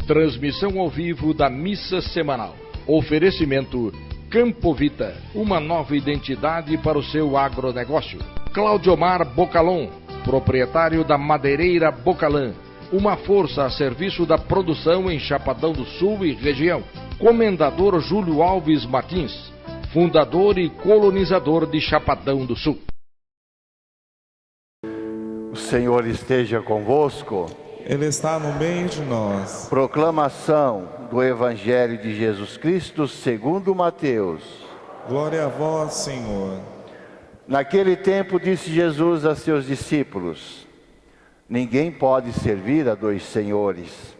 Transmissão ao vivo da missa semanal. Oferecimento Campovita, uma nova identidade para o seu agronegócio. Claudiomar Bocalon, proprietário da Madeireira Bocalã, uma força a serviço da produção em Chapadão do Sul e região. Comendador Júlio Alves Martins, fundador e colonizador de Chapadão do Sul. O Senhor esteja convosco. Ele está no meio de nós. Proclamação do Evangelho de Jesus Cristo segundo Mateus. Glória a vós, Senhor. Naquele tempo disse Jesus a seus discípulos: ninguém pode servir a dois senhores,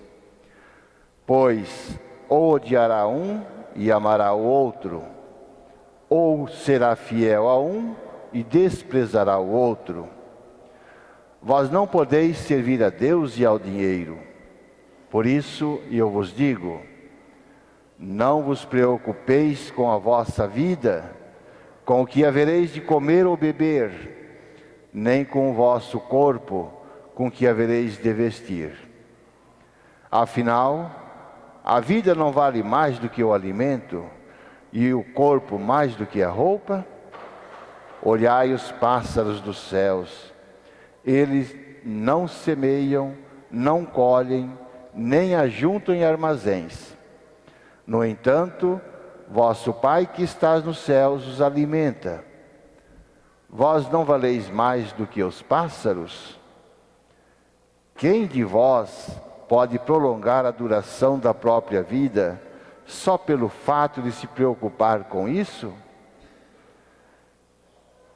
pois ou odiará um e amará o outro, ou será fiel a um e desprezará o outro. Vós não podeis servir a Deus e ao dinheiro. Por isso eu vos digo, não vos preocupeis com a vossa vida, com o que havereis de comer ou beber, nem com o vosso corpo, com o que havereis de vestir. Afinal, a vida não vale mais do que o alimento, e o corpo mais do que a roupa? Olhai os pássaros dos céus. Eles não semeiam, não colhem, nem ajuntam em armazéns. No entanto, vosso Pai que estás nos céus os alimenta. Vós não valeis mais do que os pássaros? Quem de vós pode prolongar a duração da própria vida só pelo fato de se preocupar com isso?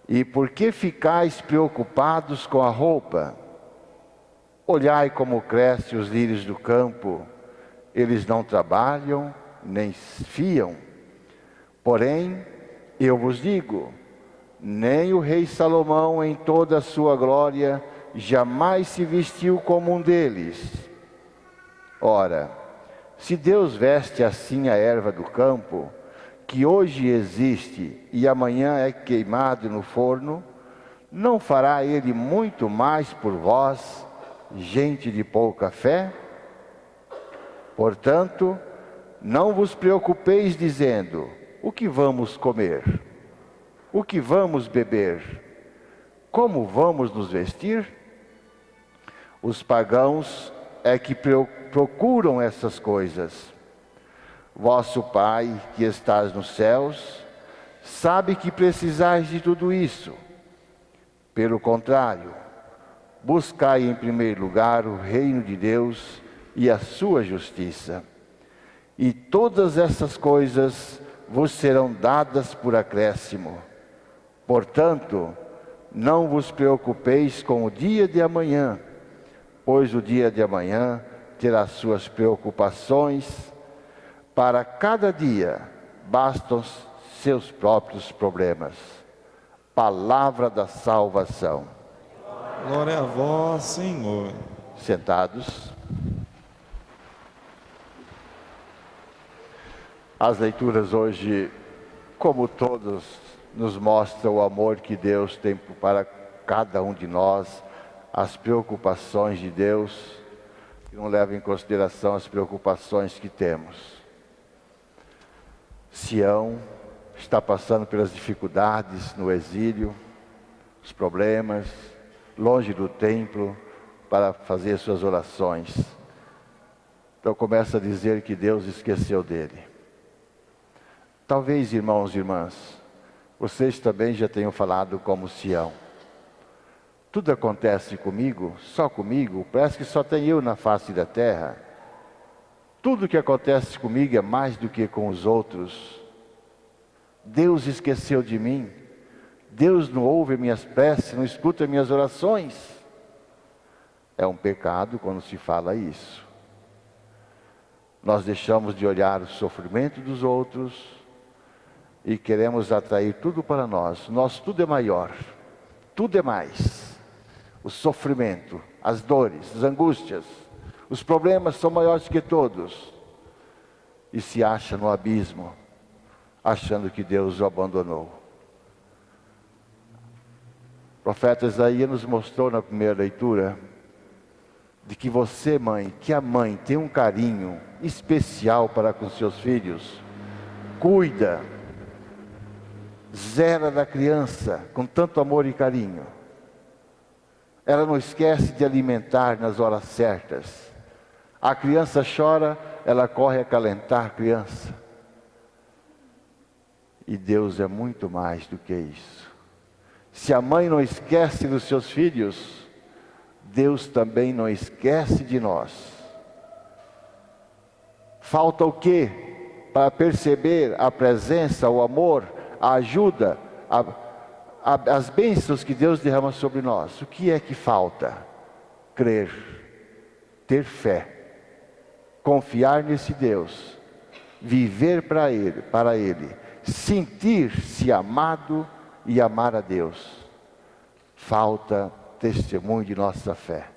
E por que ficais preocupados com a roupa? Olhai como crescem os lírios do campo. Eles não trabalham, nem fiam. Porém, eu vos digo, nem o rei Salomão em toda a sua glória jamais se vestiu como um deles. Ora, se Deus veste assim a erva do campo, que hoje existe e amanhã é queimado no forno, não fará Ele muito mais por vós, gente de pouca fé? Portanto, não vos preocupeis dizendo, o que vamos comer? O que vamos beber? Como vamos nos vestir? Os pagãos é que procuram essas coisas. Vosso Pai, que estás nos céus, sabe que precisais de tudo isso. Pelo contrário, buscai em primeiro lugar o reino de Deus e a sua justiça. E todas essas coisas vos serão dadas por acréscimo. Portanto, não vos preocupeis com o dia de amanhã, pois o dia de amanhã terá suas preocupações. Para cada dia bastam seus próprios problemas. Palavra da salvação. Glória a vós, Senhor. Sentados. As leituras hoje, como todos, nos mostram o amor que Deus tem para cada um de nós, as preocupações de Deus, que não levam em consideração as preocupações que temos. Sião está passando pelas dificuldades no exílio, os problemas, longe do templo, para fazer suas orações. Então começa a dizer que Deus esqueceu dele. Talvez, irmãos e irmãs, vocês também já tenham falado como Sião. Tudo acontece comigo, só comigo, parece que só tem eu na face da terra. Tudo que acontece comigo é mais do que com os outros. Deus esqueceu de mim. Deus não ouve minhas preces, não escuta minhas orações. É um pecado quando se fala isso. Nós deixamos de olhar o sofrimento dos outros e queremos atrair tudo para nós. Nosso tudo é maior, tudo é mais. O sofrimento, as dores, as angústias, os problemas são maiores que todos. E se acha no abismo, achando que Deus o abandonou. O profeta Isaías nos mostrou na primeira leitura de que você, mãe, que a mãe tem um carinho especial para com seus filhos, cuida, zela da criança com tanto amor e carinho. Ela não esquece de alimentar nas horas certas. A criança chora, ela corre acalentar a criança. E Deus é muito mais do que isso. Se a mãe não esquece dos seus filhos, Deus também não esquece de nós. Falta o quê para perceber a presença, o amor, a ajuda, as bênçãos que Deus derrama sobre nós? O que é que falta? Crer, ter fé, confiar nesse Deus, viver para Ele, sentir-se amado e amar a Deus. Falta testemunho de nossa fé.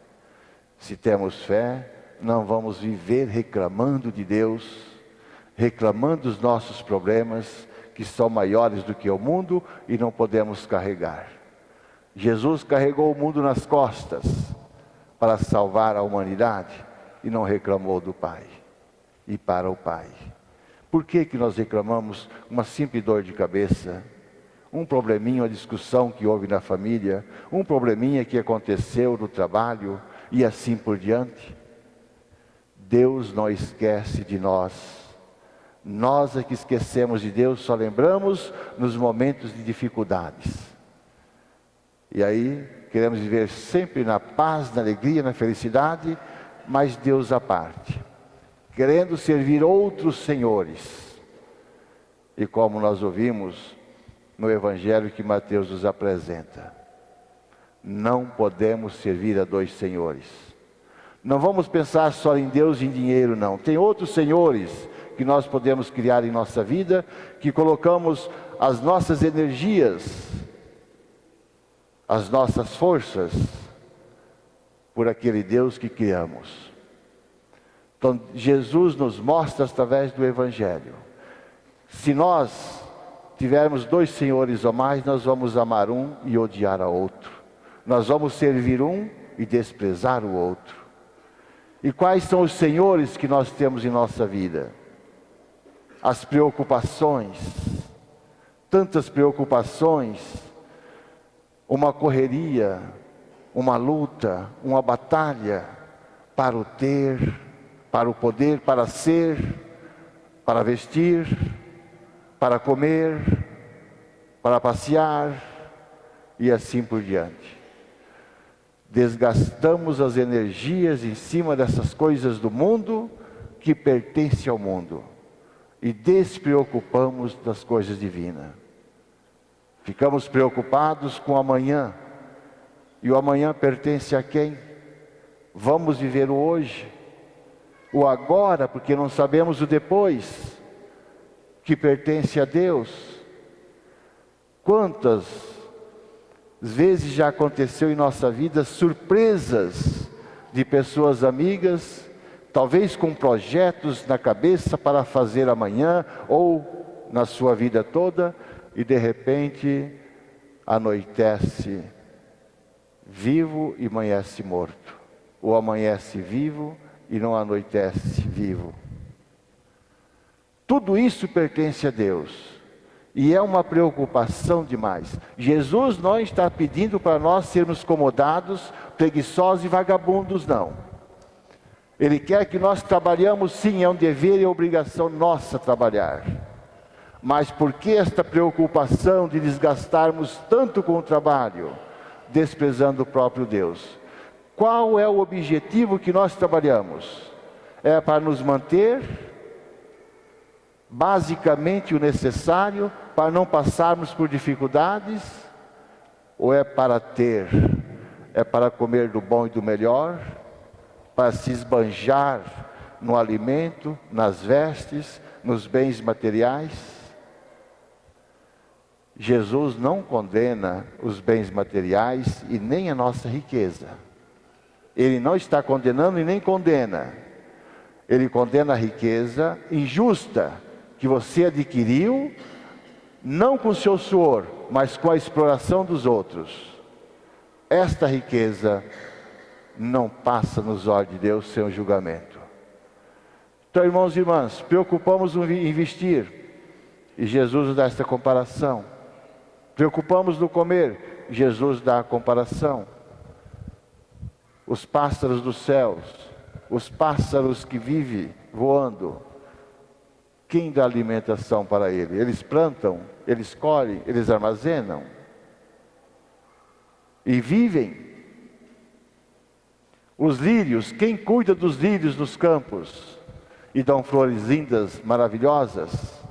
Se temos fé, não vamos viver reclamando de Deus, reclamando dos nossos problemas, que são maiores do que o mundo e não podemos carregar. Jesus carregou o mundo nas costas para salvar a humanidade e não reclamou do Pai e para o Pai. Por que nós reclamamos uma simples dor de cabeça, um probleminha, uma discussão que houve na família, um probleminha que aconteceu no trabalho e assim por diante? Deus não esquece de nós. Nós é que esquecemos de Deus, só lembramos nos momentos de dificuldades. E aí queremos viver sempre na paz, na alegria, na felicidade, mas Deus à parte, querendo servir outros senhores. E como nós ouvimos no Evangelho que Mateus nos apresenta, não podemos servir a dois senhores. Não vamos pensar só em Deus e em dinheiro, não. Tem outros senhores que nós podemos criar em nossa vida, que colocamos as nossas energias, as nossas forças, por aquele Deus que criamos. Então, Jesus nos mostra através do Evangelho. Se nós tivermos dois senhores ou mais, nós vamos amar um e odiar a outro. Nós vamos servir um e desprezar o outro. E quais são os senhores que nós temos em nossa vida? As preocupações, tantas preocupações, uma correria, uma luta, uma batalha para o ter, para o poder, para ser, para vestir, para comer, para passear e assim por diante. Desgastamos as energias em cima dessas coisas do mundo que pertencem ao mundo e despreocupamos das coisas divinas. Ficamos preocupados com o amanhã, e o amanhã pertence a quem? Vamos viver o hoje, o agora, porque não sabemos o depois, que pertence a Deus. Quantas vezes já aconteceu em nossa vida surpresas de pessoas amigas, talvez com projetos na cabeça para fazer amanhã ou na sua vida toda, e de repente anoitece vivo e amanhece morto, ou amanhece vivo e não anoitece vivo. Tudo isso pertence a Deus. E é uma preocupação demais. Jesus não está pedindo para nós sermos comodados, preguiçosos e vagabundos, não. Ele quer que nós trabalhemos, sim, é um dever e obrigação nossa trabalhar. Mas por que esta preocupação de desgastarmos tanto com o trabalho, desprezando o próprio Deus? Qual é o objetivo que nós trabalhamos? É para nos manter basicamente o necessário para não passarmos por dificuldades, ou é para ter, é para comer do bom e do melhor, para se esbanjar no alimento, nas vestes, nos bens materiais? Jesus não condena os bens materiais e nem a nossa riqueza. Ele não está condenando e nem condena. Ele condena a riqueza injusta que você adquiriu, não com o seu suor, mas com a exploração dos outros. Esta riqueza não passa nos olhos de Deus sem o julgamento. Então, irmãos e irmãs, preocupamos em vestir, e Jesus dá esta comparação. Preocupamos no comer, Jesus dá a comparação. Os pássaros dos céus, os pássaros que vivem voando, quem dá alimentação para ele? Eles plantam, eles colhem, eles armazenam e vivem. Os lírios, quem cuida dos lírios dos campos e dão flores lindas, maravilhosas?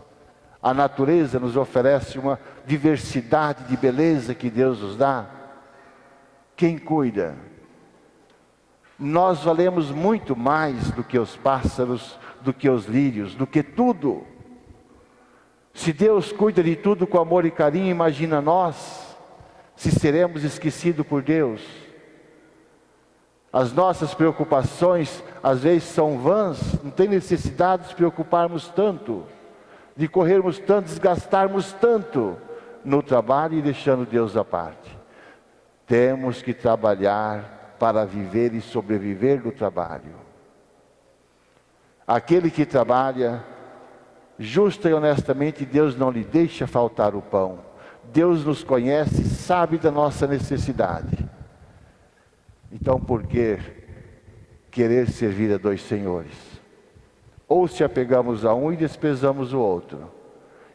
A natureza nos oferece uma diversidade de beleza que Deus nos dá. Quem cuida? Nós valemos muito mais do que os pássaros, do que os lírios, do que tudo. Se Deus cuida de tudo com amor e carinho, imagina nós, se seremos esquecidos por Deus. As nossas preocupações às vezes são vãs, não tem necessidade de nos preocuparmos tanto, de corrermos tanto, desgastarmos tanto no trabalho e deixando Deus à parte. Temos que trabalhar para viver e sobreviver no trabalho. Aquele que trabalha justa e honestamente, Deus não lhe deixa faltar o pão. Deus nos conhece, sabe da nossa necessidade. Então, por que querer servir a dois senhores? Ou se apegamos a um e desprezamos o outro?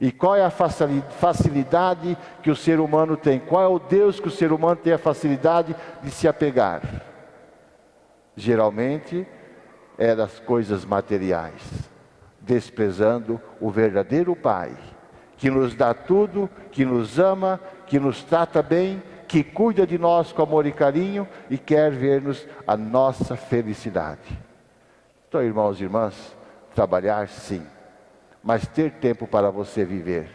E qual é a facilidade que o ser humano tem? Qual é o Deus que o ser humano tem a facilidade de se apegar? Geralmente é das coisas materiais, desprezando o verdadeiro Pai, que nos dá tudo, que nos ama, que nos trata bem, que cuida de nós com amor e carinho e quer ver-nos a nossa felicidade. Então, irmãos e irmãs, trabalhar sim, mas ter tempo para você viver,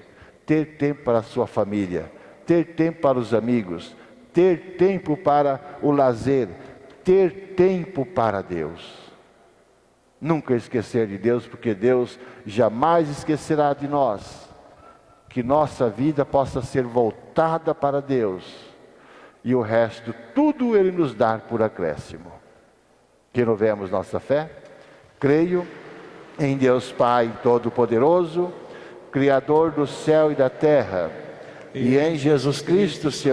ter tempo para a sua família, ter tempo para os amigos, ter tempo para o lazer, ter tempo para Deus. Nunca esquecer de Deus, porque Deus jamais esquecerá de nós. Que nossa vida possa ser voltada para Deus, e o resto, tudo Ele nos dá por acréscimo. Renovemos nossa fé. Creio em Deus Pai Todo-Poderoso, Criador do céu e da terra, e em Jesus Cristo, seu